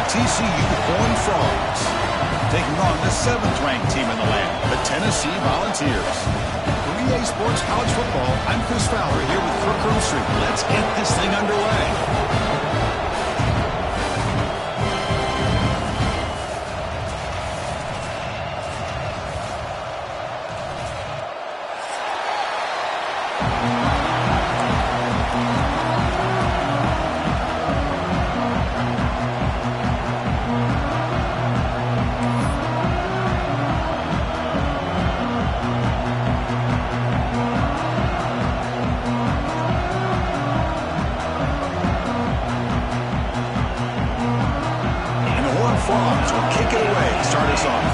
TCU Horned Frogs taking on the 7th-ranked team in the land, the Tennessee Volunteers. For EA Sports College Football, I'm Chris Fowler here with Kirk Herbstreit. Let's get this thing underway. Frogs will kick it away to start us off.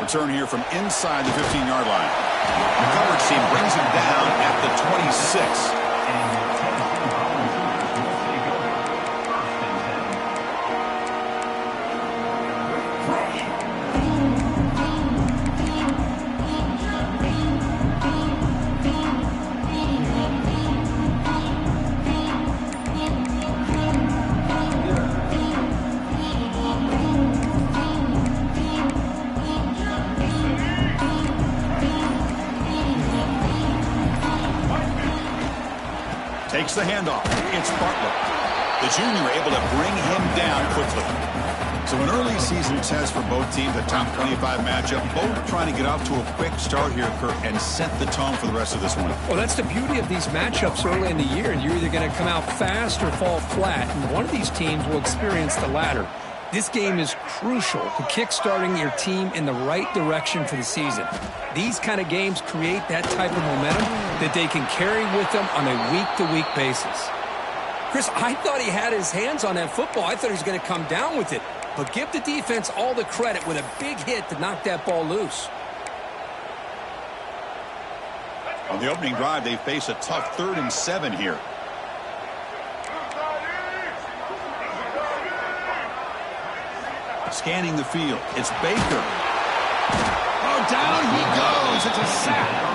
Return here from inside the 15-yard line. The coverage team brings him down at the 26. Takes the handoff. It's Bartlett. The junior able to bring him down quickly. So an early season test for both teams, a top 25 matchup. Both trying to get off to a quick start here, Kirk, and set the tone for the rest of this one. Well, that's the beauty of these matchups early in the year. You're either going to come out fast or fall flat, and one of these teams will experience the latter. This game is crucial to kickstarting your team in the right direction for the season. These kind of games create that type of momentum that they can carry with them on a week-to-week basis. Chris, I thought he had his hands on that football. I thought he was going to come down with it. But give the defense all the credit with a big hit to knock that ball loose. On the opening drive, they face a tough 3rd and 7 here. Scanning the field, it's Baker. Oh, down he goes. It's a sack.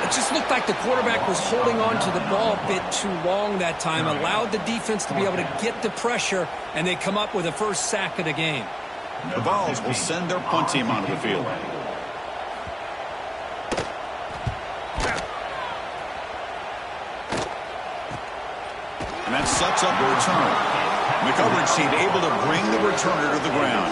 It just looked like the quarterback was holding on to the ball a bit too long that time, allowed the defense to be able to get the pressure, and they come up with the first sack of the game. The Vols will send their punt team onto the field. And that sets up a return. The coverage team able to bring the returner to the ground.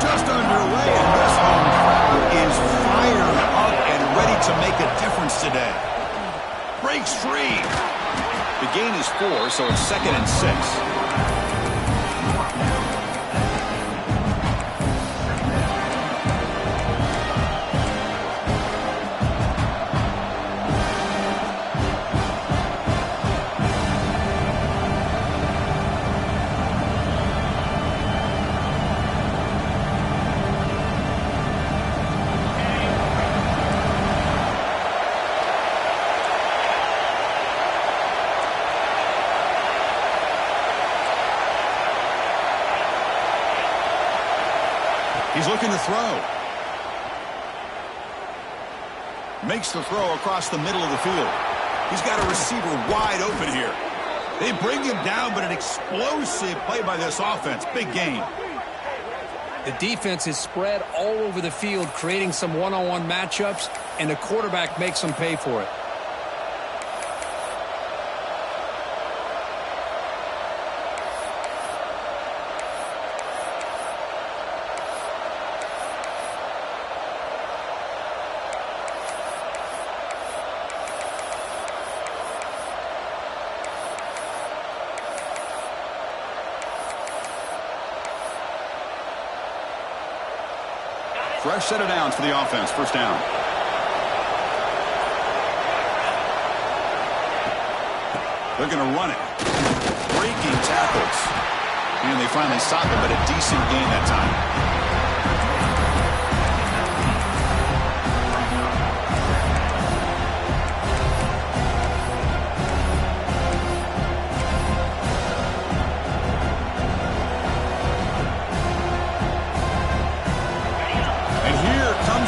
Just underway, and this home crowd is fired up and ready to make a difference today. Breaks free. The gain is 4, so it's 2nd and 6. He's looking to throw. Makes the throw across the middle of the field. He's got a receiver wide open here. They bring him down, but an explosive play by this offense. Big gain. The defense is spread all over the field, creating some one-on-one matchups, and the quarterback makes them pay for it. Fresh set of downs for the offense. First down. They're going to run it. Breaking tackles. And they finally stop him, but a decent gain that time.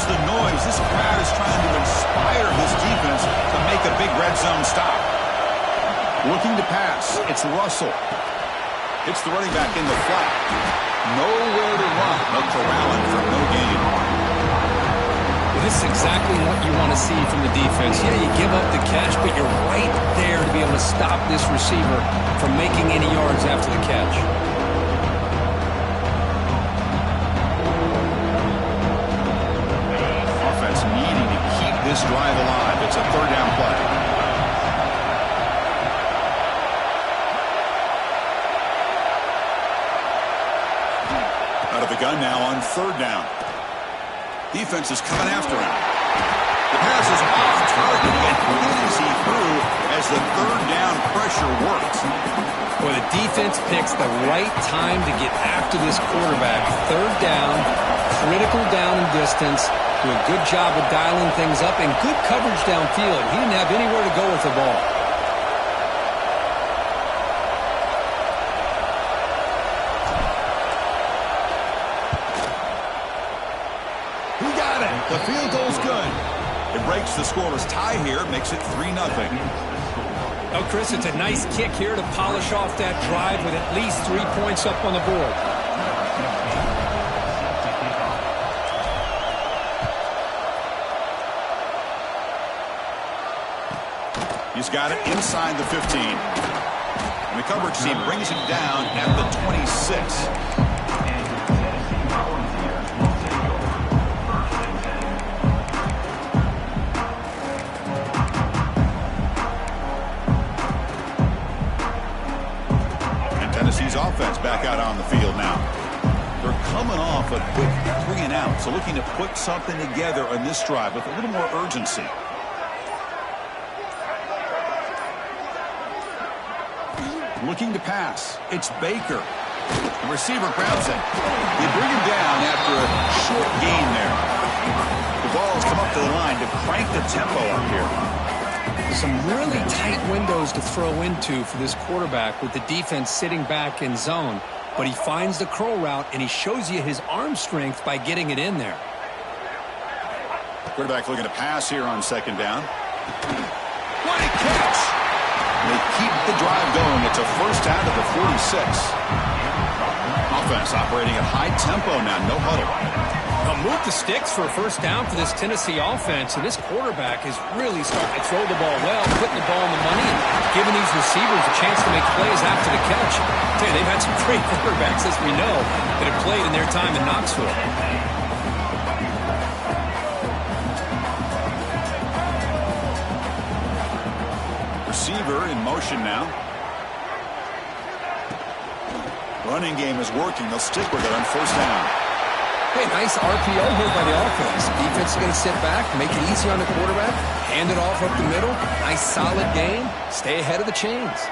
The noise. This crowd is trying to inspire this defense to make a big red zone stop. Looking to pass. It's Russell. It's the running back in the flat. Nowhere to run. They'll corral him for no gain. Well, this is exactly what you want to see from the defense. Yeah, you give up the catch, but you're right there to be able to stop this receiver from making any yards after the catch. Needing to keep this drive alive. It's a third down play. Out of the gun now on third down. Defense is coming after him. The pass is off target and really see through as the third down pressure works. Well, the defense picks the right time to get after this quarterback. Third down, critical down and distance. Do a good job of dialing things up and good coverage downfield. He didn't have anywhere to go with the ball. He got it. The field goal's good. It breaks the scoreless tie here, makes it 3-0. Oh, Chris, it's a nice kick here to polish off that drive with at least 3 points up on the board. He's got it inside the 15. And the coverage team brings it down at the 26. And Tennessee's offense back out on the field now. They're coming off a quick 3-and-out, so looking to put something together on this drive with a little more urgency. Looking to pass. It's Baker. The receiver grabs it. They bring him down after a short gain there. The ball's come up to the line to crank the tempo up here. Some really tight windows to throw into for this quarterback with the defense sitting back in zone. But he finds the curl route, and he shows you his arm strength by getting it in there. Quarterback looking to pass here on second down. What a catch! They keep the drive going. It's a first down to the 46. Offense operating at high tempo now. No huddle. Now move the sticks for a first down for this Tennessee offense. And this quarterback is really starting to throw the ball well, putting the ball in the money, and giving these receivers a chance to make plays after the catch. I tell you, they've had some great quarterbacks, as we know, that have played in their time in Knoxville. Receiver in motion now. Running game is working. They'll stick with it on first down. Hey, nice RPO here by the offense. Defense is going to sit back, make it easy on the quarterback, hand it off up the middle. Nice solid game. Stay ahead of the chains.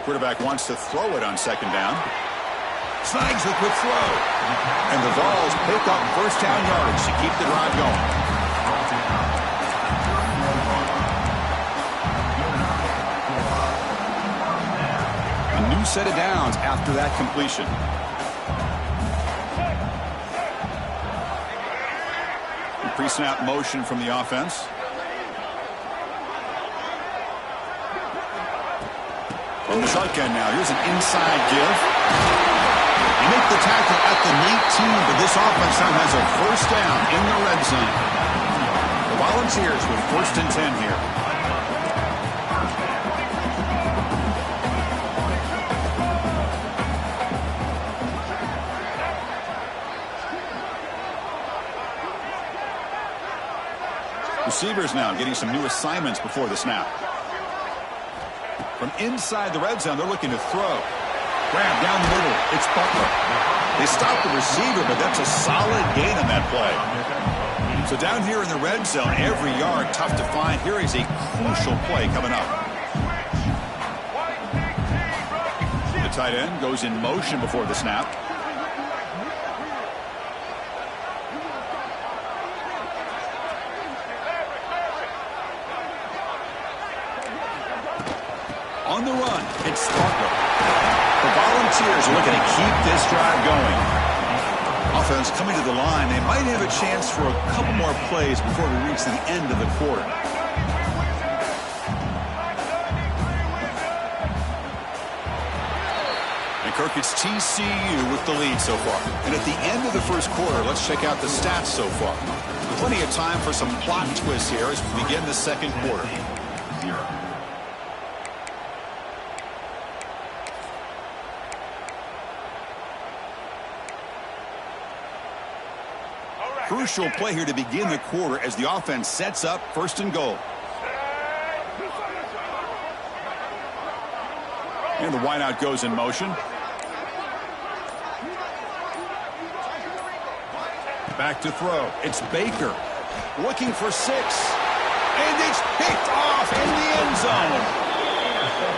Quarterback wants to throw it on second down. Snags the quick throw. And the Vols pick up first down yardage to keep the drive going. A new set of downs after that completion. Pre-snap motion from the offense. From the shotgun now. Here's an inside give. They make the tackle at the 19, but this offense now has a first down in the red zone. The Volunteers with first and 10 here. Receivers now getting some new assignments before the snap. From inside the red zone, they're looking to throw. Grab down the middle. It's Butler. They stop the receiver, but that's a solid gain on that play. So down here in the red zone, every yard tough to find. Here is a crucial play coming up. The tight end goes in motion before the snap. On the run, it's Butler. The Volunteers are looking to keep this drive going. Offense coming to the line. They might have a chance for a couple more plays before we reach the end of the quarter. And Kirk, it's TCU with the lead so far. And at the end of the first quarter, let's check out the stats so far. Plenty of time for some plot twists here as we begin the second quarter. Crucial play here to begin the quarter as the offense sets up first and goal. And the wideout goes in motion. Back to throw. It's Baker looking for 6. And it's picked off in the end zone.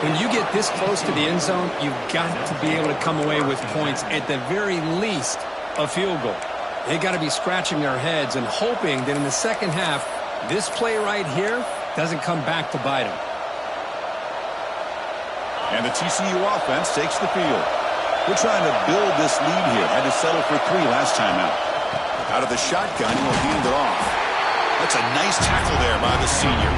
When you get this close to the end zone, you've got to be able to come away with points, at the very least a field goal. They got to be scratching their heads and hoping that in the second half, this play right here doesn't come back to bite them. And the TCU offense takes the field. We're trying to build this lead here. Had to settle for 3 last time out. Out of the shotgun, he'll hand it off. That's a nice tackle there by the senior.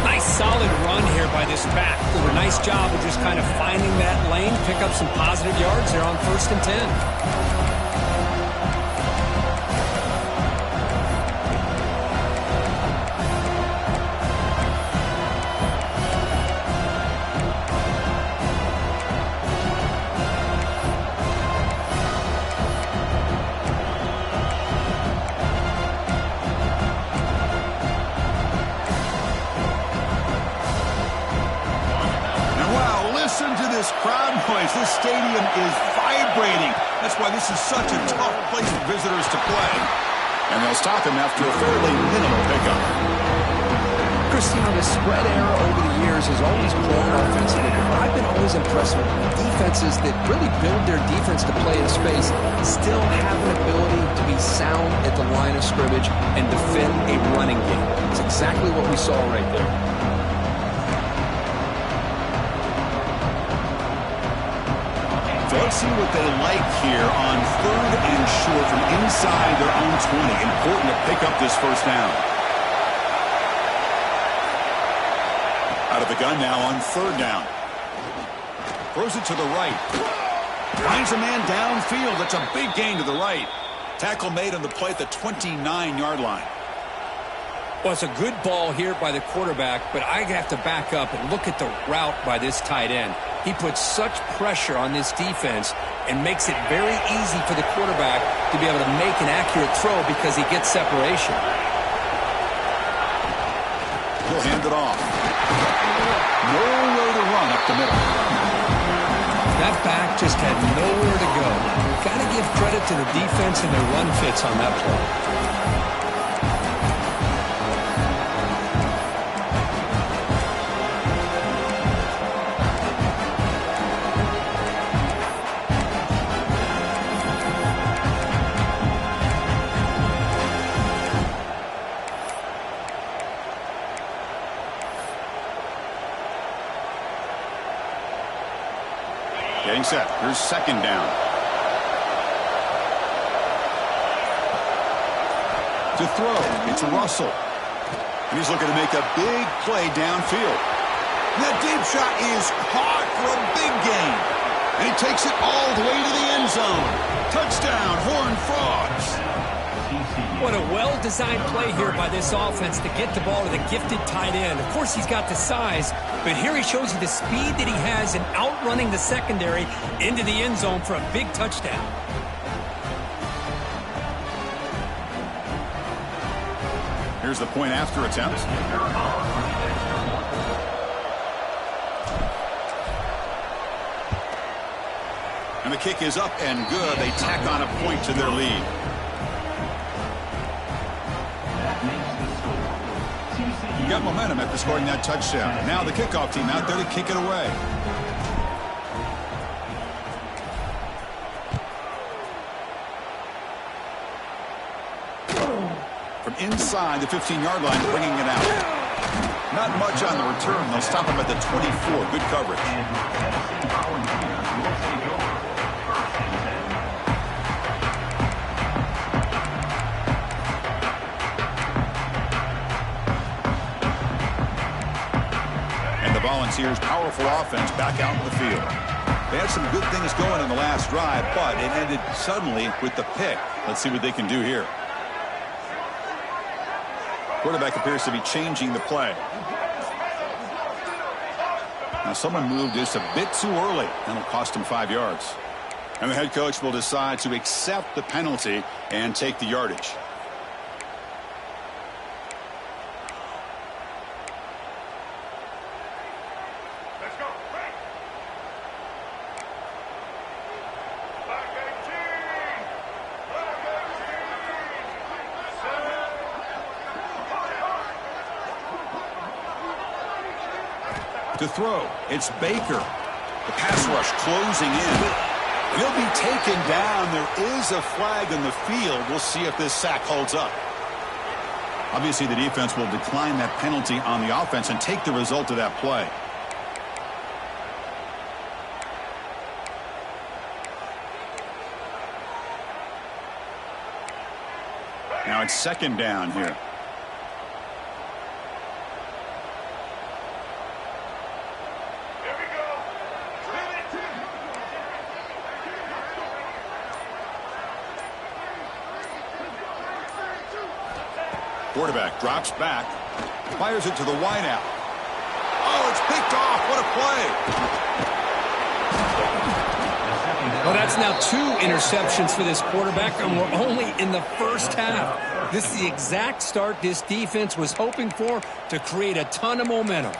Nice solid run here by this back. Did a nice job of just kind of finding that lane, pick up some positive yards there on 1st and 10. This stadium is vibrating. That's why this is such a tough place for visitors to play. And they'll stop him after a fairly minimal pickup. Christian, the spread era over the years has always grown offensively. I've been always impressed with defenses that really build their defense to play in space, still have an ability to be sound at the line of scrimmage and defend a running game. It's exactly what we saw right there. Let's see what they like here on 3rd and short from inside their own 20. Important to pick up this first down. Out of the gun now on 3rd down. Throws it to the right. Finds a man downfield. That's a big gain to the right. Tackle made on the play at the 29-yard line. Well, it's a good ball here by the quarterback, but I have to back up and look at the route by this tight end. He puts such pressure on this defense and makes it very easy for the quarterback to be able to make an accurate throw because he gets separation. He'll hand it off. Nowhere to run up the middle. That back just had nowhere to go. Got to give credit to the defense and their run fits on that play. Getting set. Here's 2nd down. To throw, it's Russell. And he's looking to make a big play downfield. And that deep shot is caught for a big gain. And he takes it all the way to the end zone. Touchdown, Horned Frogs. What a well-designed play here by this offense to get the ball to the gifted tight end. Of course, he's got the size, but here he shows you the speed that he has in outrunning the secondary into the end zone for a big touchdown. Here's the point after attempt. And the kick is up and good. They tack on a point to their lead. You got momentum after scoring that touchdown. Now the kickoff team out there to kick it away. From inside the 15-yard line, bringing it out. Not much on the return. They'll stop him at the 24. Good coverage. And the Volunteers' powerful offense back out in the field. They had some good things going in the last drive, but it ended suddenly with the pick. Let's see what they can do here. Quarterback appears to be changing the play. Now someone moved this a bit too early, and it'll cost him 5 yards. And the head coach will decide to accept the penalty and take the yardage. To throw, it's Baker. The pass rush closing in. He'll be taken down. There is a flag in the field. We'll see if this sack holds up. Obviously, the defense will decline that penalty on the offense and take the result of that play. Now it's second down here. Quarterback drops back, fires it to the wideout. Oh, it's picked off. What a play. Well, that's now 2 interceptions for this quarterback, and we're only in the first half. This is the exact start this defense was hoping for to create a ton of momentum.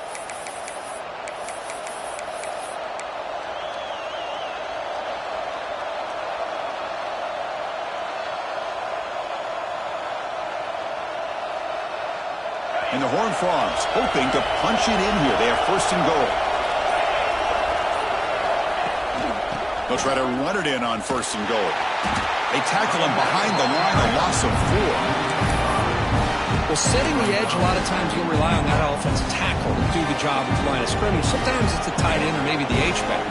And the Horned Frogs hoping to punch it in here. They have first and goal. They'll try to run it in on first and goal. They tackle him behind the line, a loss of 4. Well, setting the edge, a lot of times you'll rely on that offensive tackle to do the job at the line of scrimmage. Sometimes it's the tight end or maybe the H-back.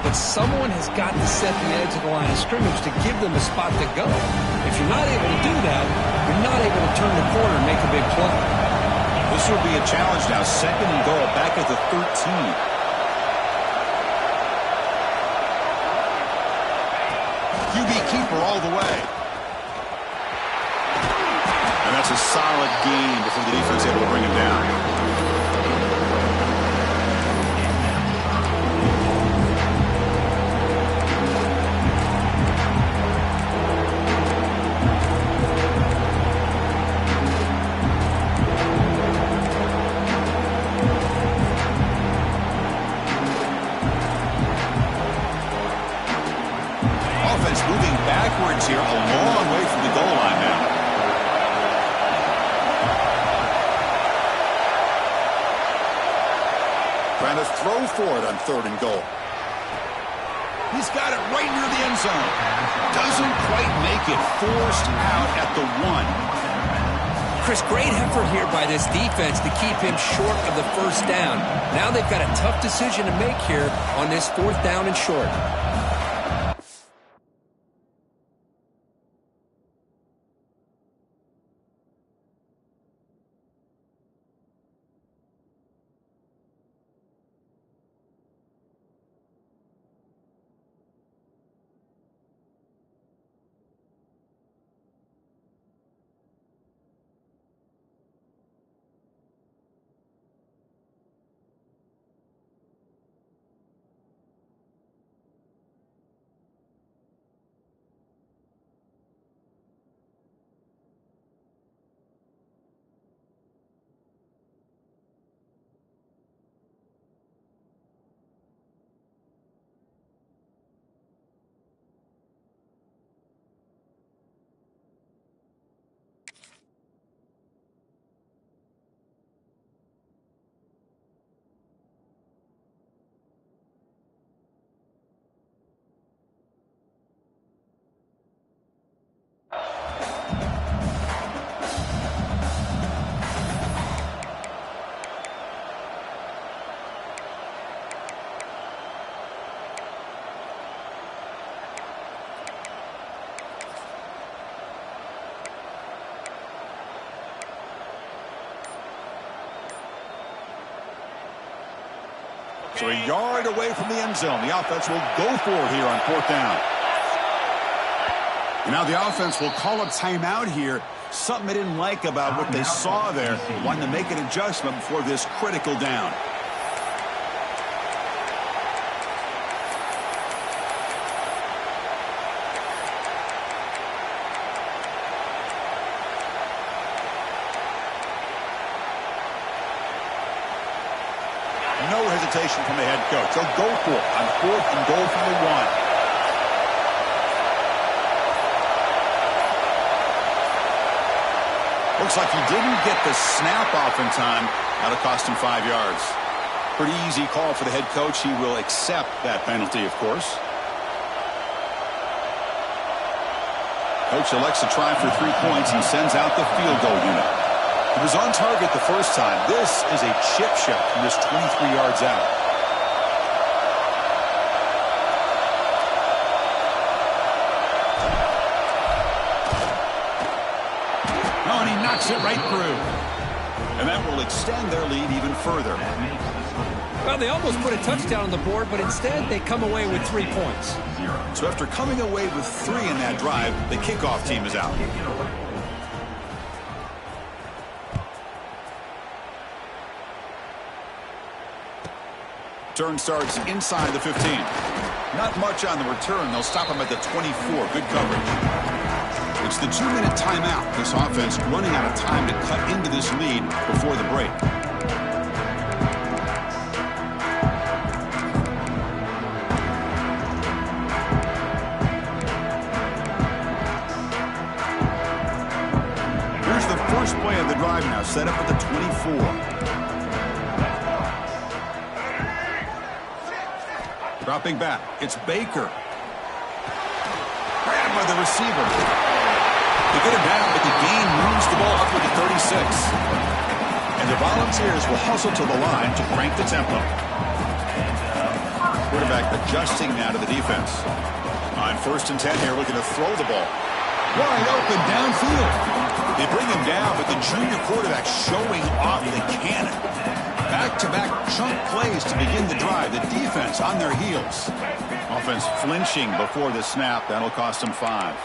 But someone has got to set the edge of the line of scrimmage to give them a spot to go. If you're not able to do that, you're not able to turn the corner and make a big play. This will be a challenge now. Second and goal back at the 13. QB keeper all the way. And that's a solid gain before the defense able to bring him down. Moving backwards here, a long way from the goal line now. Trying to throw for it on third and goal. He's got it right near the end zone. Doesn't quite make it. Forced out at the 1. Chris, great effort here by this defense to keep him short of the first down. Now they've got a tough decision to make here on this 4th down and short. So a yard away from the end zone. The offense will go for it here on 4th down. And now the offense will call a timeout here. Something they didn't like about what they saw there. Wanting to make an adjustment before this critical down. No hesitation from the head coach. They'll go for it on 4th and goal from the 1. Looks like he didn't get the snap off in time. That'll cost him 5 yards. Pretty easy call for the head coach. He will accept that penalty, of course. Coach elects to try for 3 points and sends out the field goal unit. He was on target the first time. This is a chip shot from just 23 yards out. Oh, and he knocks it right through. And that will extend their lead even further. Well, they almost put a touchdown on the board, but instead they come away with 3 points. So after coming away with 3 in that drive, the kickoff team is out. Turn starts inside the 15. Not much on the return. They'll stop him at the 24. Good coverage. It's the 2-minute timeout. This offense running out of time to cut into this lead before the break. Here's the first play of the drive now, set up at the 24. Dropping back, it's Baker. Grabbed by the receiver. They get him down, but the gain moves the ball up to the 36. And the Volunteers will hustle to the line to crank the tempo. Quarterback adjusting now to the defense. On 1st and 10 here, looking to throw the ball. Wide open downfield. They bring him down, but the junior quarterback showing off the cannon. Back-to-back chunk plays to begin the drive. The defense on their heels. Offense flinching before the snap. That'll cost them 5.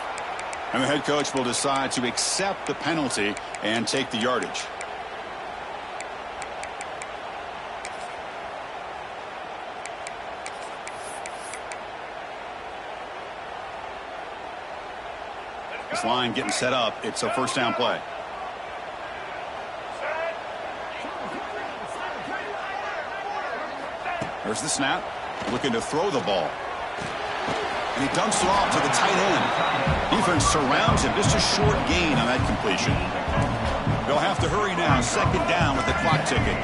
And the head coach will decide to accept the penalty and take the yardage. This line getting set up. It's a 1st down play. There's the snap. Looking to throw the ball. And he dumps it off to the tight end. Defense surrounds him. Just a short gain on that completion. They'll have to hurry now. 2nd down with the clock ticking.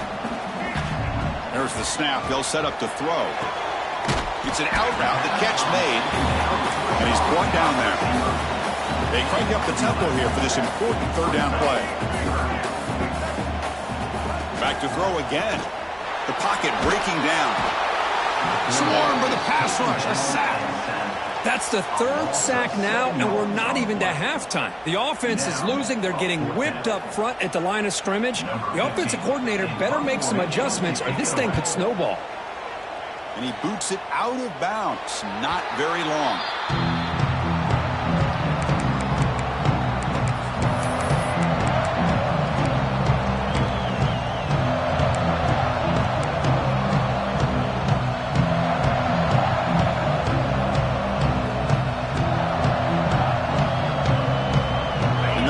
There's the snap. They'll set up to throw. It's an out route. The catch made. And he's brought down there. They crank up the tempo here for this important 3rd down play. Back to throw again. The pocket breaking down. Swarmed by the pass rush. A sack. That's the 3rd sack now, and we're not even to halftime. The offense is losing. They're getting whipped up front at the line of scrimmage. The offensive coordinator better make some adjustments, or this thing could snowball. And he boots it out of bounds. Not very long.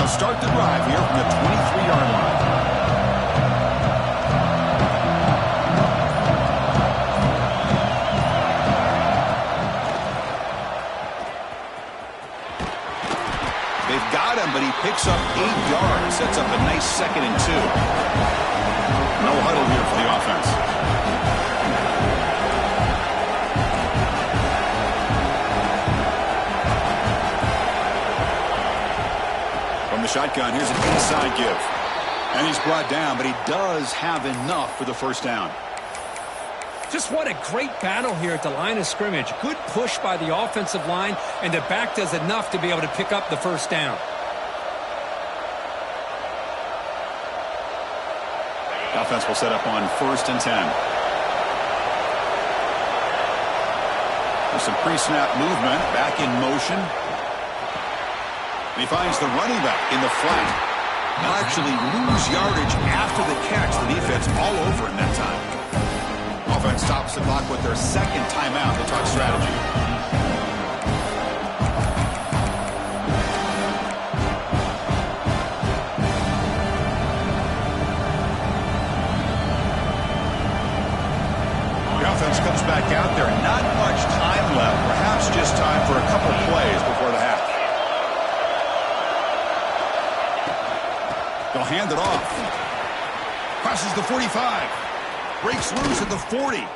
Start the drive here from the 23-yard line. They've got him, but he picks up 8 yards. Sets up a nice 2nd and 2. No huddle here for the offense. Shotgun. Here's an inside give. And he's brought down, but he does have enough for the 1st down. Just what a great battle here at the line of scrimmage. Good push by the offensive line, and the back does enough to be able to pick up the 1st down. Offense will set up on 1st and 10. Some pre-snap movement, back in motion. And he finds the running back in the flat. He'll actually lose yardage after the catch. The defense all over in that time. Offense stops the clock with their second timeout. They talk strategy. Offense comes back out there. Not much time left. Perhaps just time for a couple plays before the half. They'll hand it off. Crosses the 45. Breaks loose at the 40.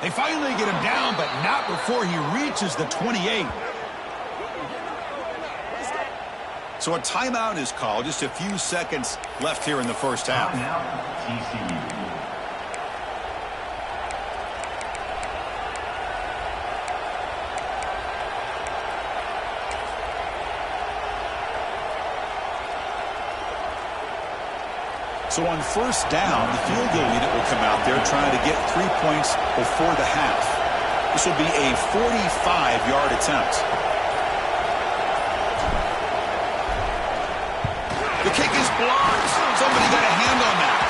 They finally get him down, but not before he reaches the 28. So a timeout is called. Just a few seconds left here in the first half. So on first down, the field goal unit will come out there trying to get 3 points before the half. This will be a 45-yard attempt. The kick is blocked. Somebody got a hand on that.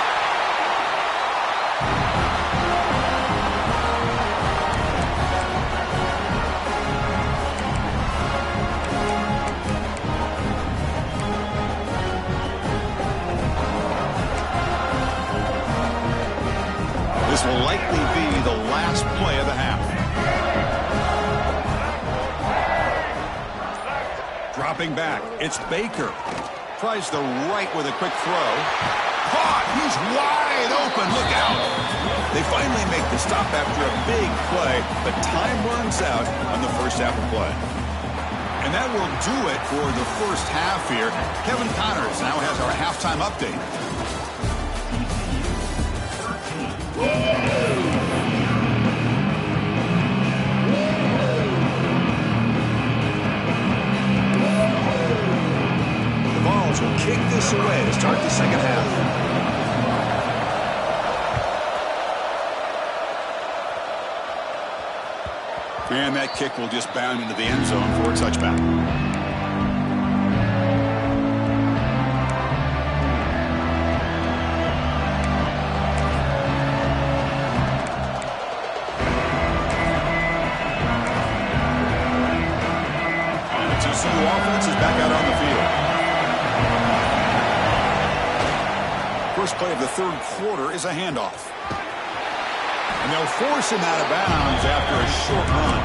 This will likely be the last play of the half. Dropping back, it's Baker. Tries the right with a quick throw. Caught! He's wide open. Look out! They finally make the stop after a big play, but time runs out on the first half of play. And that will do it for the first half here. Kevin Connors now has our halftime update. The Vols will kick this away to start the second half. And that kick will just bound into the end zone for a touchback. Offense is back out on the field. First play of the third quarter is a handoff. And they'll force him out of bounds after a short run.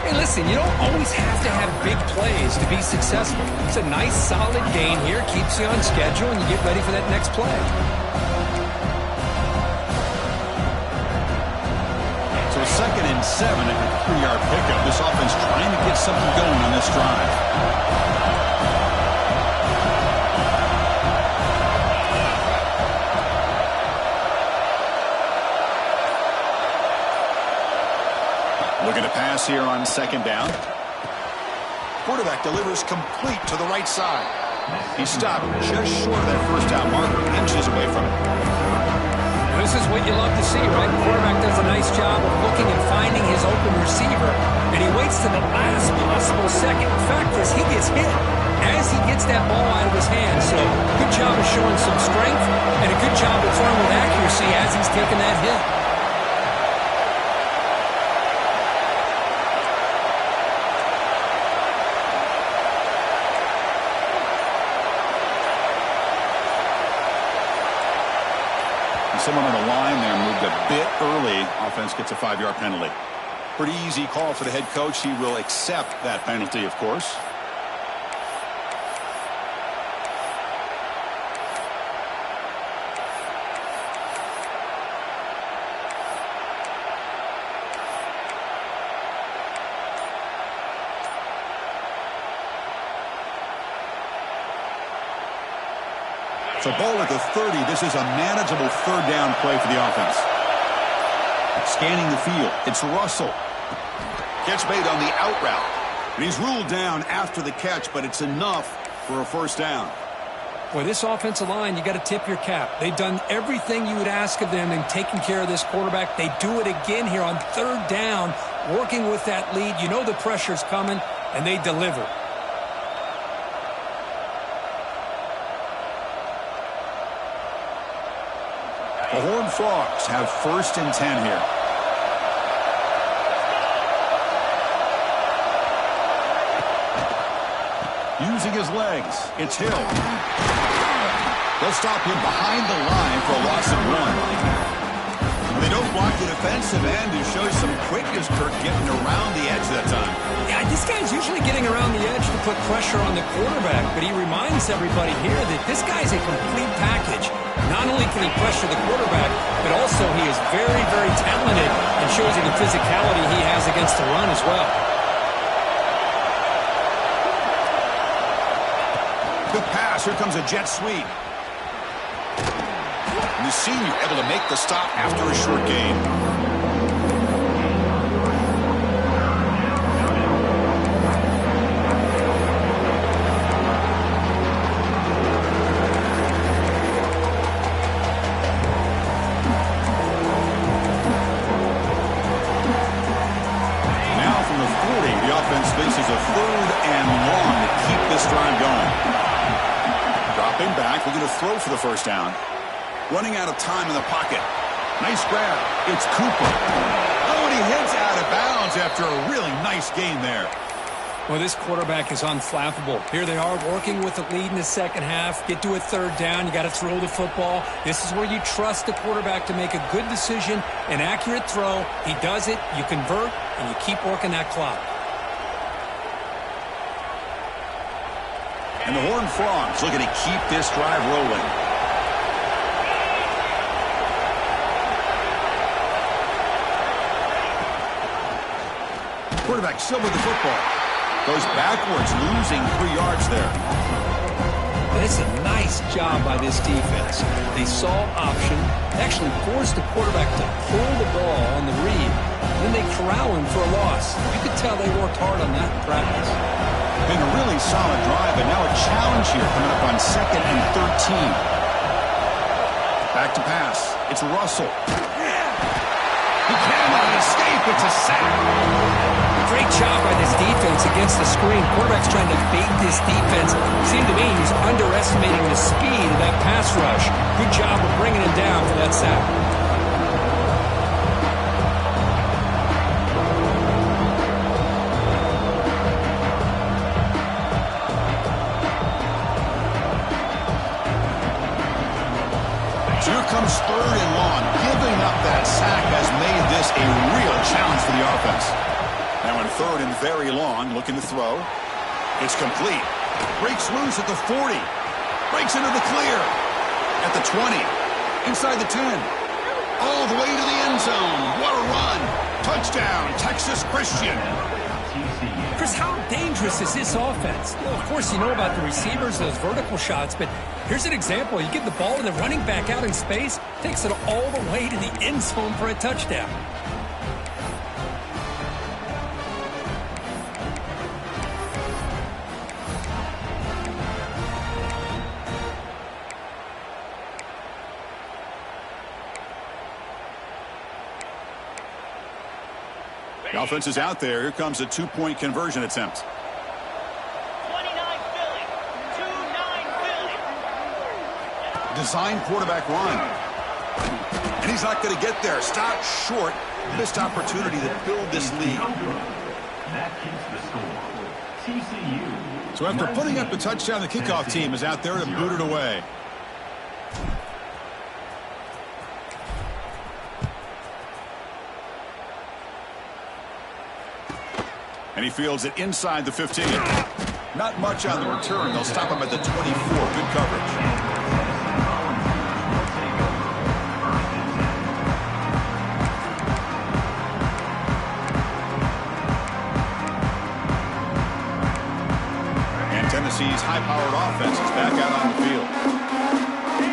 Hey, listen, you don't always have to have big plays to be successful. It's a nice, solid gain here. Keeps you on schedule, and you get ready for that next play. So 2nd and 7 at the 3-yard pickup. This offense trying to get something going on this drive. Looking to pass here on 2nd down. Quarterback delivers complete to the right side. He stopped just short of that first down marker, inches away from it. This is what you love to see, right? The quarterback does a nice job of looking and finding his open receiver, and he waits to the last possible second. In fact, as he gets hit, as he gets that ball out of his hand. So good job of showing some strength, and a good job of throwing with accuracy as he's taking that hit. Someone on the line there moved a bit early. Offense gets a 5-yard penalty. Pretty easy call for the head coach. He will accept that penalty, of course. So ball at the 30. This is a manageable third down play for the offense. Scanning the field. It's Russell. Catch made on the out route. And he's ruled down after the catch, but it's enough for a first down. Boy, this offensive line, you got to tip your cap. They've done everything you would ask of them in taking care of this quarterback. They do it again here on third down, working with that lead. You know the pressure's coming, and they deliver. The Horned Frogs have 1st and 10 here. Using his legs, it's Hill. They'll stop him behind the line for a loss of 1. They don't block the defensive end, who shows some quickness, Kirk, getting around the edge that time. Yeah, this guy's usually getting around the edge to put pressure on the quarterback, but he reminds everybody here that this guy's a complete package. Not only can he pressure the quarterback, but also he is very, very talented and shows you the physicality he has against the run as well. Good pass. Here comes a jet sweep. And the senior able to make the stop after a short gain. Now from the 40, the offense faces a 3rd and long to keep this drive going. Dropping back, looking to throw for the first down. Running out of time in the pocket. Nice grab. It's Cooper. Oh, and he heads out of bounds after a really nice gain there. Well, this quarterback is unflappable. Here they are working with the lead in the second half. Get to a third down. You got to throw the football. This is where you trust the quarterback to make a good decision, an accurate throw. He does it. You convert, and you keep working that clock. And the Horned Frogs looking to keep this drive rolling. Quarterback still with the football. Goes backwards, losing 3 yards there. That's a nice job by this defense. They saw option, actually forced the quarterback to pull the ball on the read. Then they corral him for a loss. You could tell they worked hard on that in practice. Been a really solid drive, but now a challenge here coming up on 2nd and 13. Back to pass. It's Russell. He cannot escape. It's a sack. Great job by this defense against the screen. Quarterback's trying to bait this defense. Seemed to me he's underestimating the speed of that pass rush. Good job of bringing him down for that sack. So here comes 3rd and long. Giving up that sack has made this a real challenge for the offense. Now in 3rd and very long, looking to throw. It's complete. Breaks loose at the 40. Breaks into the clear. At the 20. Inside the 10. All the way to the end zone. What a run. Touchdown, Texas Christian. Chris, how dangerous is this offense? Well, of course, you know about the receivers, those vertical shots, but here's an example. You give the ball to the running back out in space, takes it all the way to the end zone for a touchdown. The offense is out there. Here comes a 2-point conversion attempt. 29 Philly. 2-9 Philly. Design quarterback run. And he's not going to get there. Stop short. Missed opportunity to build this lead. That keeps the score. TCU. So after putting up a touchdown, the kickoff team is out there to boot it away. And he fields it inside the 15. Not much on the return. They'll stop him at the 24. Good coverage. And Tennessee's high-powered offense is back out on the field.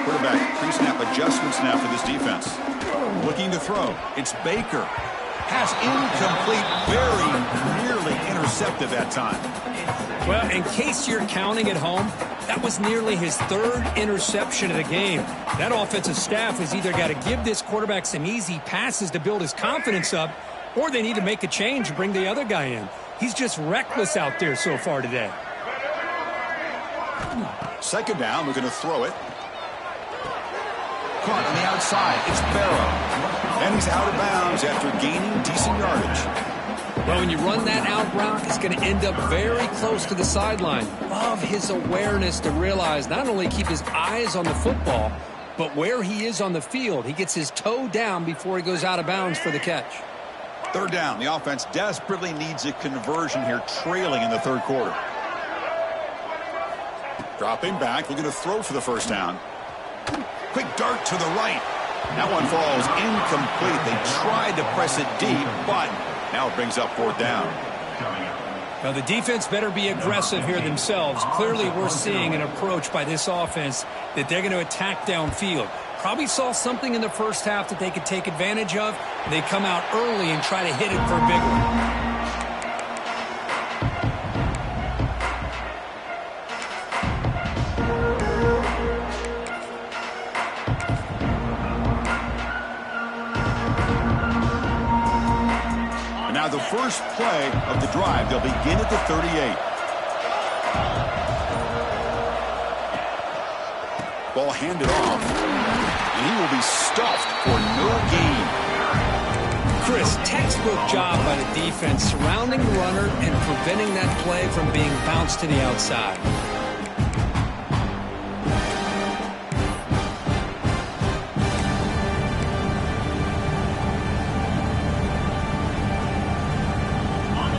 Quarterback pre-snap adjustments now for this defense. Looking to throw. It's Baker. Pass incomplete, very nearly intercepted that time. Well, in case you're counting at home, that was nearly his third interception of the game. That offensive staff has either got to give this quarterback some easy passes to build his confidence up, or they need to make a change and bring the other guy in. He's just reckless out there so far today. Second down, we're going to throw it. Caught on the outside. It's Barrow. And he's out of bounds after gaining decent yardage. Well, when you run that out route, it's going to end up very close to the sideline. Love his awareness to realize not only keep his eyes on the football, but where he is on the field. He gets his toe down before he goes out of bounds for the catch. Third down. The offense desperately needs a conversion here, trailing in the third quarter. Dropping back, looking to throw for the first down. Quick dart to the right. That one falls incomplete. They tried to press it deep, but now it brings up fourth down. Now the defense better be aggressive here themselves. Clearly we're seeing an approach by this offense that they're going to attack downfield. Probably saw something in the first half that they could take advantage of. They come out early and try to hit it for a big one. The first play of the drive, they'll begin at the 38. Ball handed off, and he will be stuffed for no gain. Chris, textbook job by the defense surrounding the runner and preventing that play from being bounced to the outside.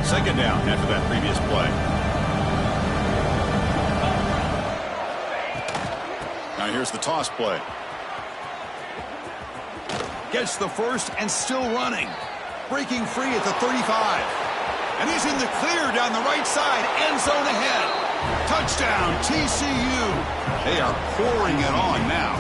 Second down after that previous play. Now here's the toss play. Gets the first and still running. Breaking free at the 35. And he's in the clear down the right side. End zone ahead. Touchdown, TCU. They are pouring it on now.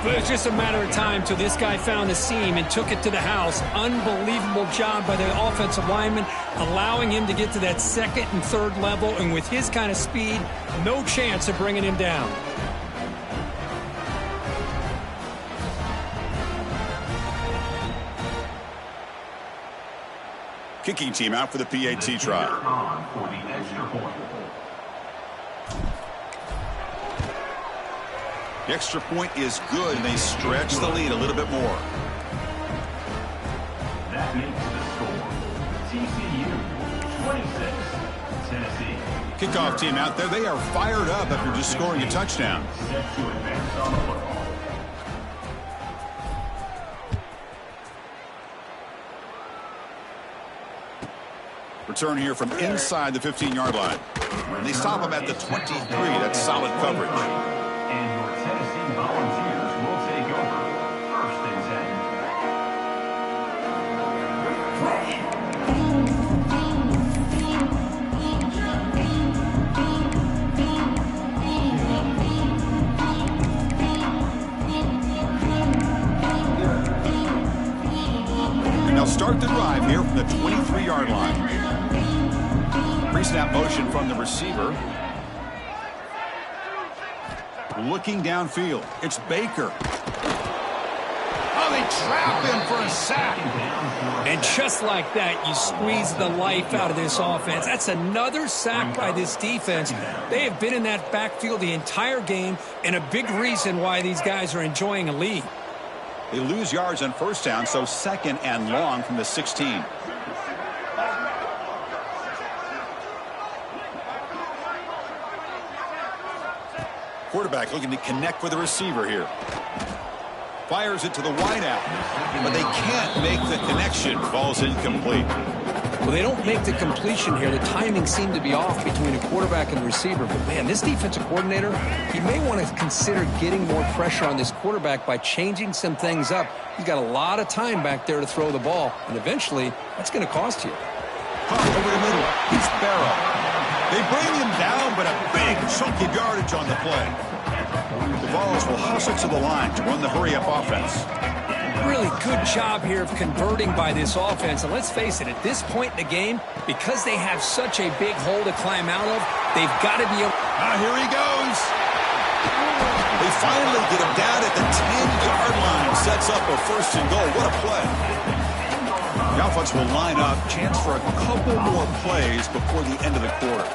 But it's just a matter of time till this guy found the seam and took it to the house. Unbelievable job by the offensive lineman, allowing him to get to that second and third level. And with his kind of speed, no chance of bringing him down. Kicking team out for the PAT try. For the extra point. The extra point is good, and they stretch the lead a little bit more. That makes the score. TCU 26, Tennessee. Kickoff team out there. They are fired up after just scoring a touchdown. Set to advance on the football. Return here from inside the 15-yard line. And they stop him at the 23. That's solid coverage. And your Tennessee Volunteers will take over. First and 10. And they'll start the drive here from the 23-yard line. Pre-snap motion from the receiver. Looking downfield. It's Baker. Oh, they trap him for a sack. And just like that, you squeeze the life out of this offense. That's another sack by this defense. They have been in that backfield the entire game, and a big reason why these guys are enjoying a lead. They lose yards on first down, so second and long from the 16. Quarterback looking to connect with the receiver here. Fires it to the wideout, but they can't make the connection. Ball's incomplete. Well, they don't make the completion here. The timing seemed to be off between a quarterback and receiver. But, man, this defensive coordinator, he may want to consider getting more pressure on this quarterback by changing some things up. He's got a lot of time back there to throw the ball, and eventually that's going to cost you. Over the middle. It's Barrow. They bring him down, but a big chunk of yardage on the play. The Vols will hustle to the line to run the hurry-up offense. Really good job here of converting by this offense. And let's face it, at this point in the game, because they have such a big hole to climb out of, they've got to be able... Here he goes. They finally get him down at the 10-yard line. Sets up a first and goal. What a play. The offense will line up. Chance for a couple more plays before the end of the quarter.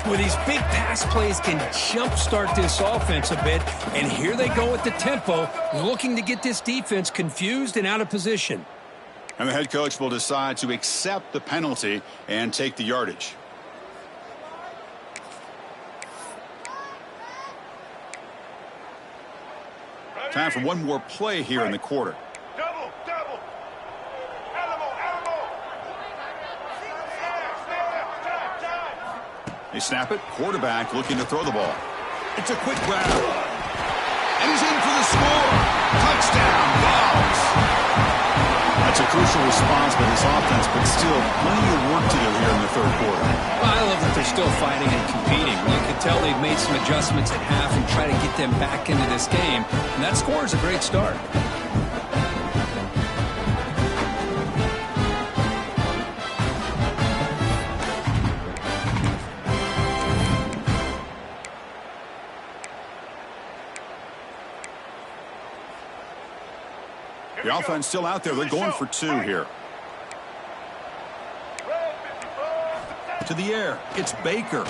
Well, these big pass plays can jumpstart this offense a bit. And here they go with the tempo, looking to get this defense confused and out of position. And the head coach will decide to accept the penalty and take the yardage. Time for one more play here in the quarter. Double. They snap it. Quarterback looking to throw the ball. It's a quick grab. And he's in for the score. Touchdown, Vols. That's a crucial response by this offense, but still plenty of work to do here in the third quarter. Well, I love that they're still fighting and competing. You can tell they've made some adjustments at half and try to get them back into this game. And that score is a great start. The offense still out there. They're going for two here. To the air. It's Baker.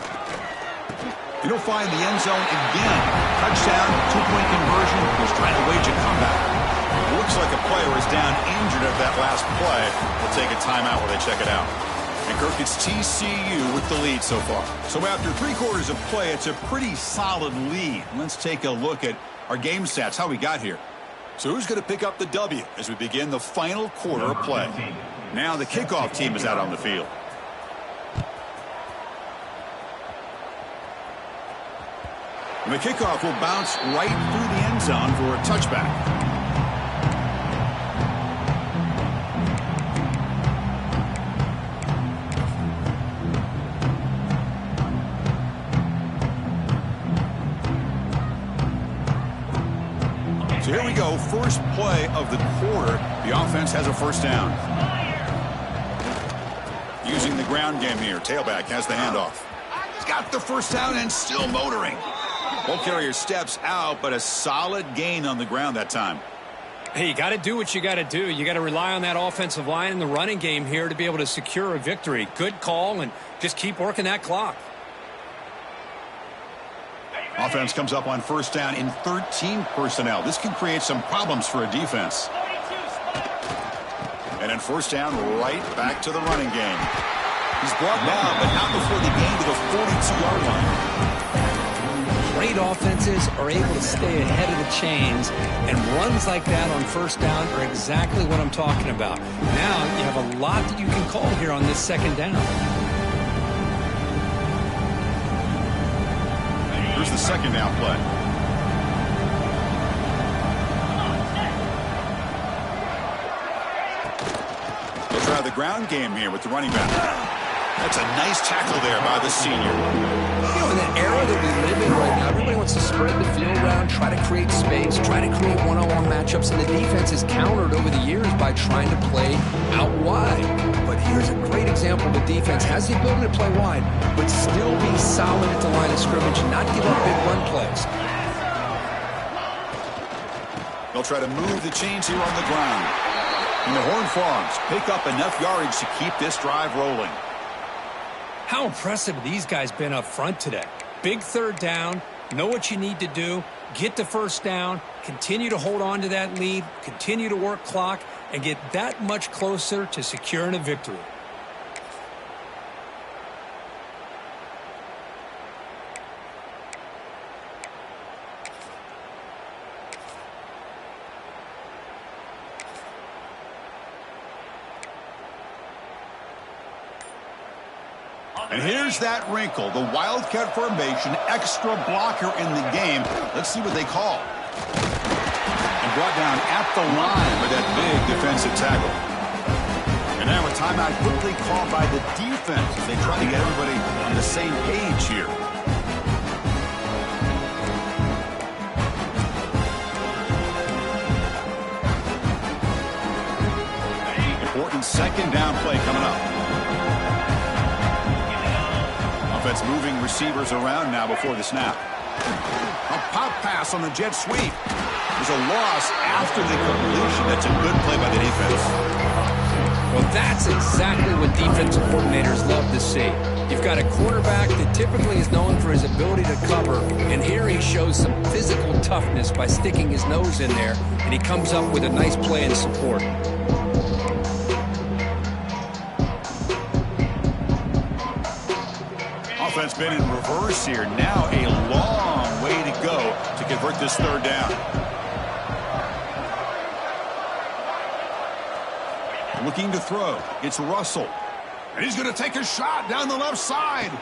He'll find the end zone again. Touchdown, two-point conversion. He's trying to wage a comeback. Looks like a player is down injured at that last play. We'll take a timeout while they check it out. And Kirk, it's TCU with the lead so far. So after 3 quarters of play, it's a pretty solid lead. Let's take a look at our game stats, how we got here. So who's going to pick up the W as we begin the final quarter of play? Now the kickoff team is out on the field. And the kickoff will bounce right through the end zone for a touchback. So here we go, first play of the quarter. The offense has a first down. Using the ground game here. Tailback has the handoff. He's got the first down and still motoring. Ball carrier steps out, but a solid gain on the ground that time. Hey, you got to do what you got to do. You got to rely on that offensive line in the running game here to be able to secure a victory. Good call, and just keep working that clock. Offense comes up on first down in 13 personnel. This can create some problems for a defense. And then first down, right back to the running game. He's brought down, but not before the gain to the 42-yard line. Great offenses are able to stay ahead of the chains, and runs like that on first down are exactly what I'm talking about. Now you have a lot that you can call here on this second down. Here's the second down play. They'll try the ground game here with the running back. That's a nice tackle there by the senior. You know, in the era that we live in right now, everybody wants to spread the field around, try to create space, try to create one-on-one matchups, and the defense is countered over the years by trying to play out wide. But here's a great example. The defense has the ability to play wide, but still be solid at the line of scrimmage and not give up big run plays. They'll try to move the chains here on the ground. And the Horned Frogs pick up enough yardage to keep this drive rolling. How impressive have these guys been up front today? Big third down, know what you need to do, get the first down, continue to hold on to that lead, continue to work clock, and get that much closer to securing a victory. And here's that wrinkle, the Wildcat formation, extra blocker in the game. Let's see what they call. And brought down at the line with that big defensive tackle. And now a timeout quickly called by the defense as they try to get everybody on the same page here. second down play coming up. Offense moving receivers around now before the snap. A pop pass on the jet sweep. There's a loss after the completion. That's a good play by the defense. Well, that's exactly what defensive coordinators love to see. You've got a quarterback that typically is known for his ability to cover, and here he shows some physical toughness by sticking his nose in there, and he comes up with a nice play in support. Offense been in reverse here. Now a long way to go to convert this third down. Looking to throw. It's Russell. And he's going to take a shot down the left side.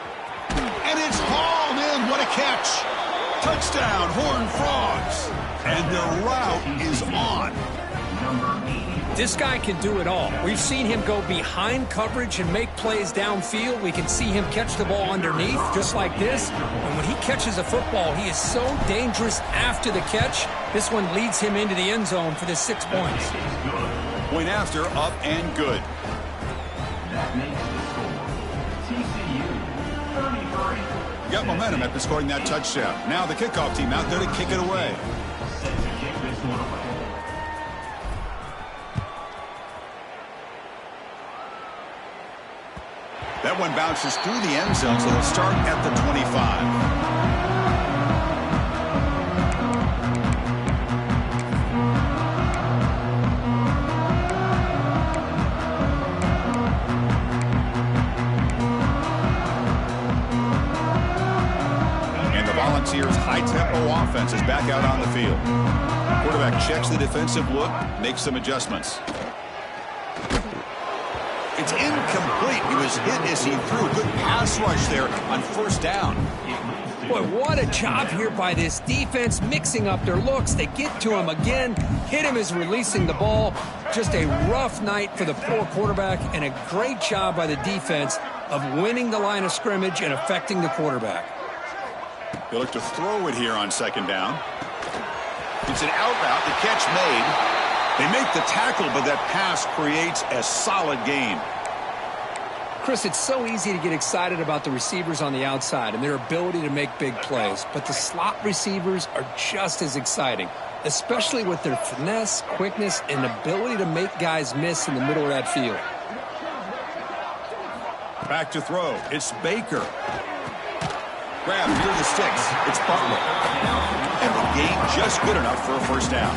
And it's hauled in. What a catch. Touchdown, Horned Frogs. And the route is on. This guy can do it all. We've seen him go behind coverage and make plays downfield. We can see him catch the ball underneath, just like this. And when he catches a football, he is so dangerous after the catch. This one leads him into the end zone for the 6 points. Point after, up and good. That makes the score TCU 33. Got momentum after scoring that touchdown. Now the kickoff team out there to kick it away. Set to kick this one away. That one bounces through the end zone, so it'll start at the 25. Volunteers' high-tempo offense is back out on the field. Quarterback checks the defensive look, makes some adjustments. It's incomplete. He was hit as he threw. Good pass rush there on first down. Boy, what a job here by this defense, mixing up their looks. They get to him again, hit him as releasing the ball. Just a rough night for the poor quarterback, and a great job by the defense of winning the line of scrimmage and affecting the quarterback. They look to throw it here on second down. It's an out route. The catch made. They make the tackle, but that pass creates a solid gain. Chris, it's so easy to get excited about the receivers on the outside and their ability to make big plays, but the slot receivers are just as exciting, especially with their finesse, quickness, and ability to make guys miss in the middle of that field. Back to throw. It's Baker. Grab near the sticks. It's Butler. And the gain just good enough for a first down.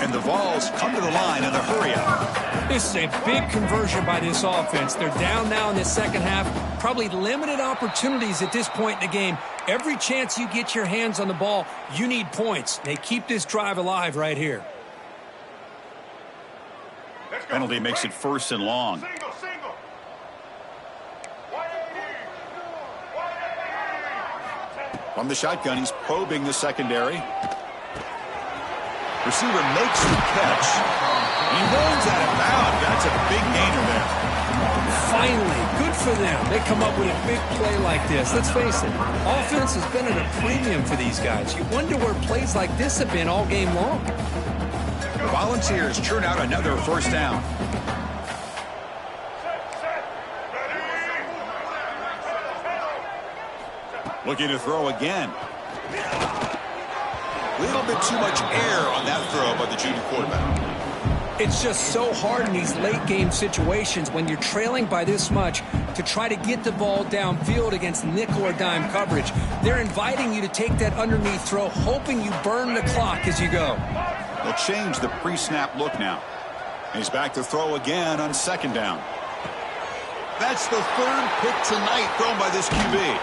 And the Vols come to the line in a hurry-up. This is a big conversion by this offense. They're down now in the second half. Probably limited opportunities at this point in the game. Every chance you get your hands on the ball, you need points. They keep this drive alive right here. Penalty makes it first and long. From the shotgun, he's probing the secondary. Receiver makes the catch. He runs out of bounds. That's a big gainer there. Finally, good for them. They come up with a big play like this. Let's face it, offense has been at a premium for these guys. You wonder where plays like this have been all game long. The Volunteers churn out another first down. Looking to throw again. A little bit too much air on that throw by the junior quarterback. It's just so hard in these late game situations when you're trailing by this much to try to get the ball downfield against nickel or dime coverage. They're inviting you to take that underneath throw, hoping you burn the clock as you go. They'll change the pre-snap look now. He's back to throw again on second down. That's the third pick tonight thrown by this QB.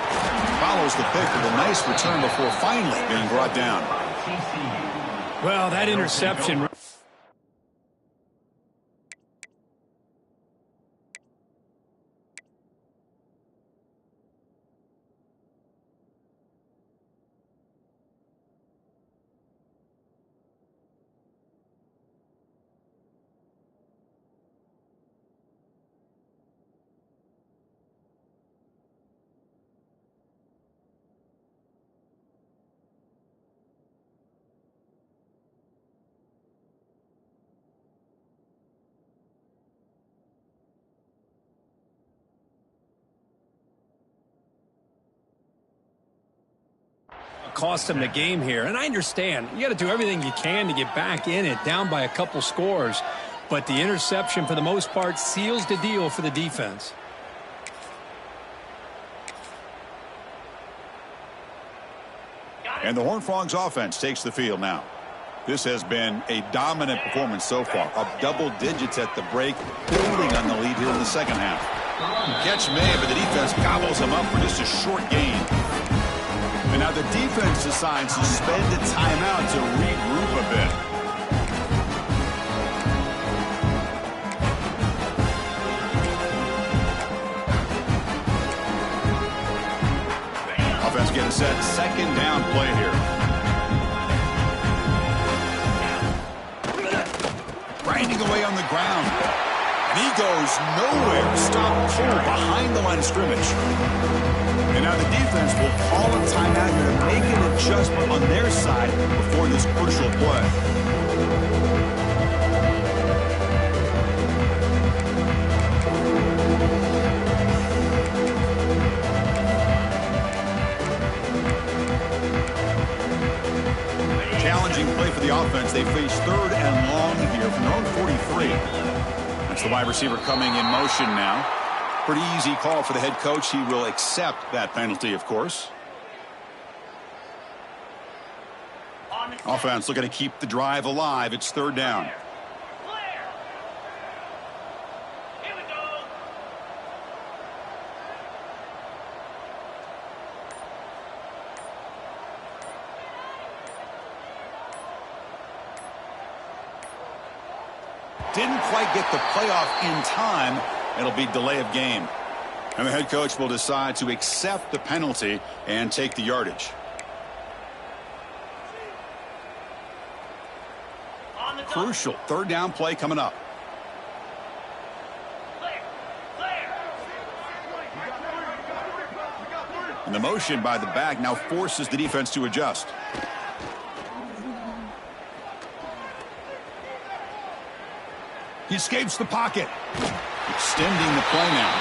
Follows the pick with a nice return before finally being brought down. Well, that interception. what cost them the game here. And I understand. You got to do everything you can to get back in it, down by a couple scores. But the interception, for the most part, seals the deal for the defense. And the Horned Frogs offense takes the field now. This has been a dominant performance so far, up double digits at the break, building on the lead here in the second half. Catch made, but the defense gobbles him up for just a short gain. And now the defense decides to spend a timeout to regroup a bit. Offense getting set, second down play here. Grinding away on the ground. And he goes nowhere. Stop pull behind the line of scrimmage. And now the defense will call a timeout here to make an adjustment on their side before this crucial play. Challenging play for the offense. They face third and long here from their own 43. That's the wide receiver coming in motion now. Pretty easy call for the head coach. He will accept that penalty, of course. Offense looking to keep the drive alive. It's third down. Here we go. Didn't quite get the playoff in time. It'll be delay of game. And the head coach will decide to accept the penalty and take the yardage. Crucial third down play coming up. And the motion by the back now forces the defense to adjust. He escapes the pocket. Extending the play now.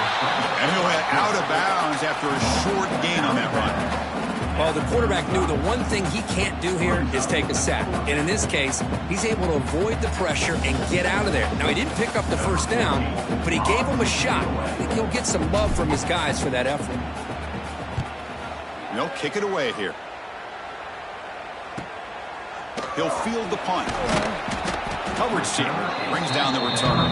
And he'll head out of bounds after a short gain on that run. Well, the quarterback knew the one thing he can't do here is take a sack. And in this case, he's able to avoid the pressure and get out of there. Now, he didn't pick up the first down, but he gave him a shot. I think he'll get some love from his guys for that effort. And they'll kick it away here. He'll field the punt. Coverage team brings down the return.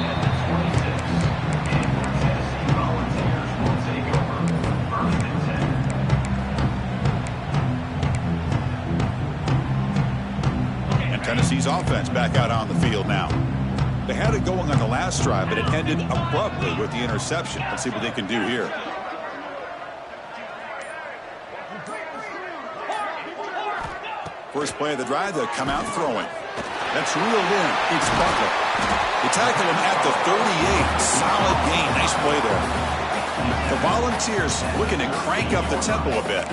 Tennessee's offense back out on the field now. They had it going on the last drive, but it ended abruptly with the interception. Let's see what they can do here. First play of the drive, they'll come out throwing. That's reeled in. It's Butler. They tackle him at the 38. Solid gain. Nice play there. The Volunteers looking to crank up the tempo a bit.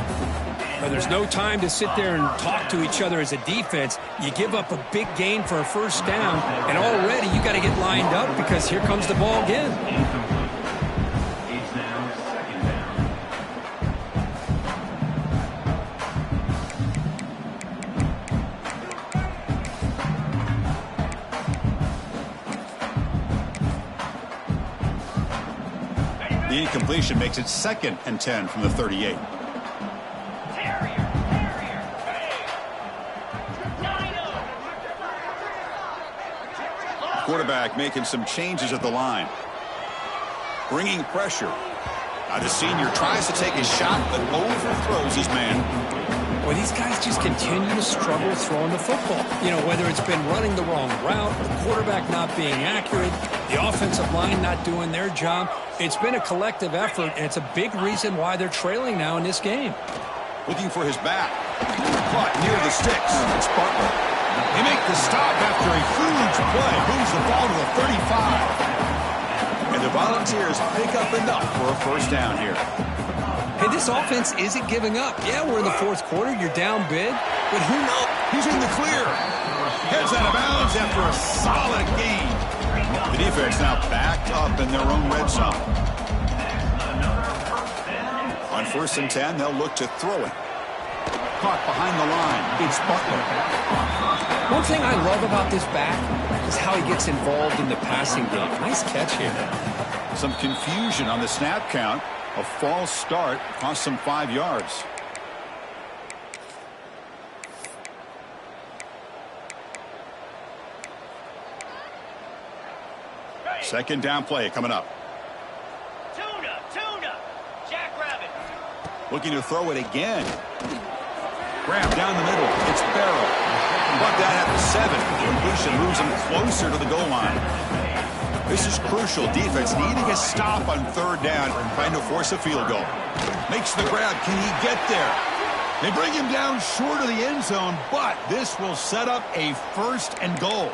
Well, there's no time to sit there and talk to each other as a defense. You give up a big gain for a first down, and already you got to get lined up because here comes the ball again. It's now second down. The incompletion makes it 2nd and 10 from the 38. Quarterback making some changes at the line. Bringing pressure. Now the senior tries to take a shot, but overthrows his man. Well, these guys just continue to struggle throwing the football. You know, whether it's been running the wrong route, the quarterback not being accurate, the offensive line not doing their job. It's been a collective effort, and it's a big reason why they're trailing now in this game. Looking for his back. Caught near the sticks. It's Butler. They make the stop after a huge play. Moves the ball to the 35. And the Volunteers pick up enough for a first down here. Hey, this offense isn't giving up. Yeah, we're in the fourth quarter. You're down big. But who knows? He's in the clear. Heads out of bounds after a solid gain. The defense now backed up in their own red zone. On 1st and 10, they'll look to throw it. caught behind the line. It's Butler. One thing I love about this back is how he gets involved in the passing game. Nice catch here. Some confusion on the snap count. A false start cost them 5 yards. Second down play coming up. Tuna, Jackrabbit. Looking to throw it again. Grab down the middle. It's Barrow. Brought that at the 7. Completion moves him closer to the goal line. This is crucial. Defense needing a stop on third down, trying to force a field goal. Makes the grab. Can he get there? They bring him down short of the end zone, but this will set up a 1st and goal.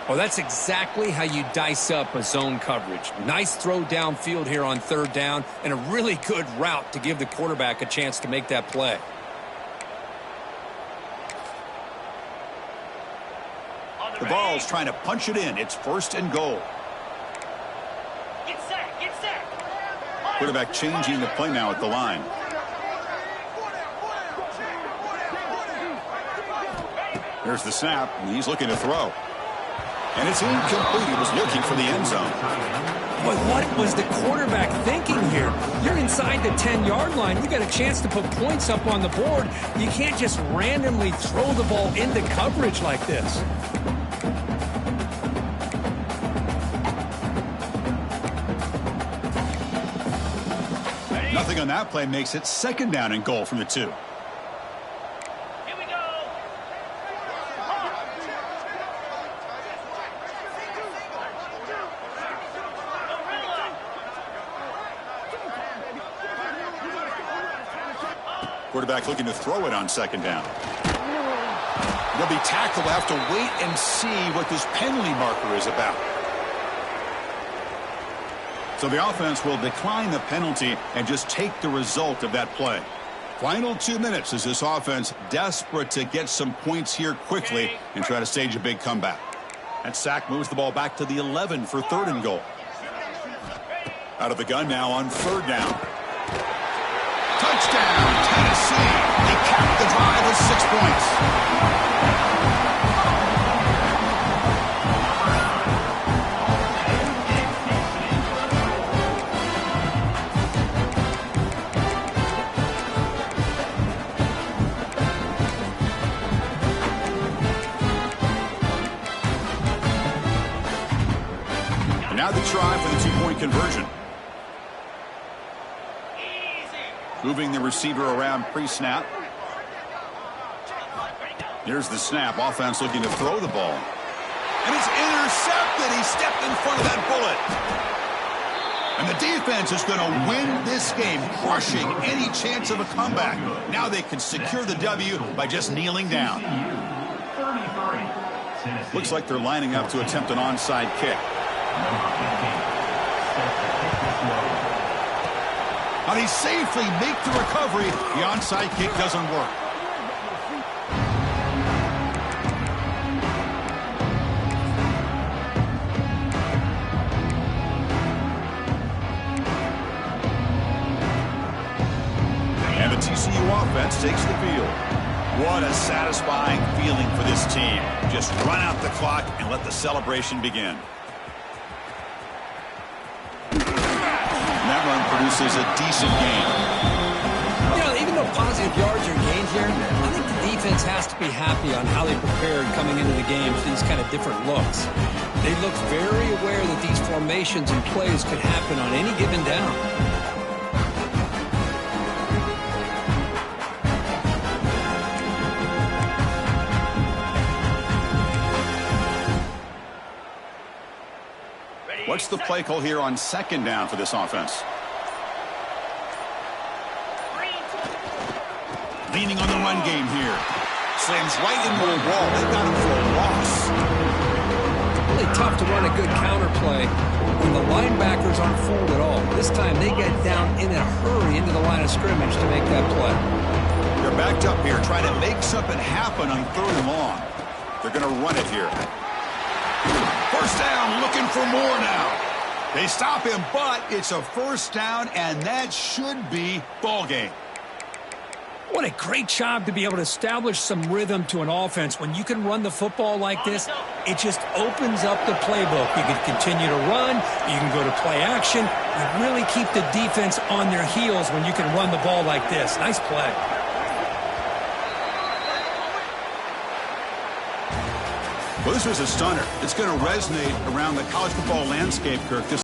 Well, that's exactly how you dice up a zone coverage. Nice throw downfield here on third down, and a really good route to give the quarterback a chance to make that play. The ball's trying to punch it in. It's 1st and goal. Get set. Quarterback changing the play now at the line. Here's the snap, and he's looking to throw. And it's incomplete. He was looking for the end zone. But what was the quarterback thinking here? You're inside the 10-yard line. You got a chance to put points up on the board. You can't just randomly throw the ball into coverage like this. Nothing on that play makes it 2nd down and goal from the 2. Here we go. Quarterback looking to throw it on 2nd down. They'll be tackled. They'll have to wait and see what this penalty marker is about. So the offense will decline the penalty and just take the result of that play. Final 2 minutes as this offense desperate to get some points here quickly and try to stage a big comeback. And Sack moves the ball back to the 11 for 3rd and goal. Out of the gun now on 3rd down. Touchdown, Tennessee. They capped the drive with 6 points. And now the try for the 2-point conversion. Moving the receiver around pre-snap. Here's the snap. Offense looking to throw the ball. And it's intercepted. He stepped in front of that bullet. And the defense is going to win this game, crushing any chance of a comeback. Now they can secure the W by just kneeling down. Looks like they're lining up to attempt an onside kick. Now they safely make the recovery. The onside kick doesn't work. And the TCU offense takes the field. What a satisfying feeling for this team. Just run out the clock and let the celebration begin. That run produces a decent gain. You know, even though positive yards are gained here, I think the defense has to be happy on how they prepared coming into the game for these kind of different looks. They looked very aware that these formations and plays could happen on any given down. What's the play call here on 2nd down for this offense? Leaning on the run game here. Slams right into a wall. They got him for a loss. Really tough to run a good counter play when the linebackers aren't fooled at all. This time they get down in a hurry into the line of scrimmage to make that play. They're backed up here trying to make something happen on 3rd and long. They're going to run it here. 1st down, looking for more now. They stop him, but it's a 1st down, and that should be ball game. What a great job to be able to establish some rhythm to an offense. When you can run the football like this, it just opens up the playbook. You can continue to run. You can go to play action. You really keep the defense on their heels when you can run the ball like this. Nice play. Well, this was a stunner. It's going to resonate around the college football landscape, Kirk. This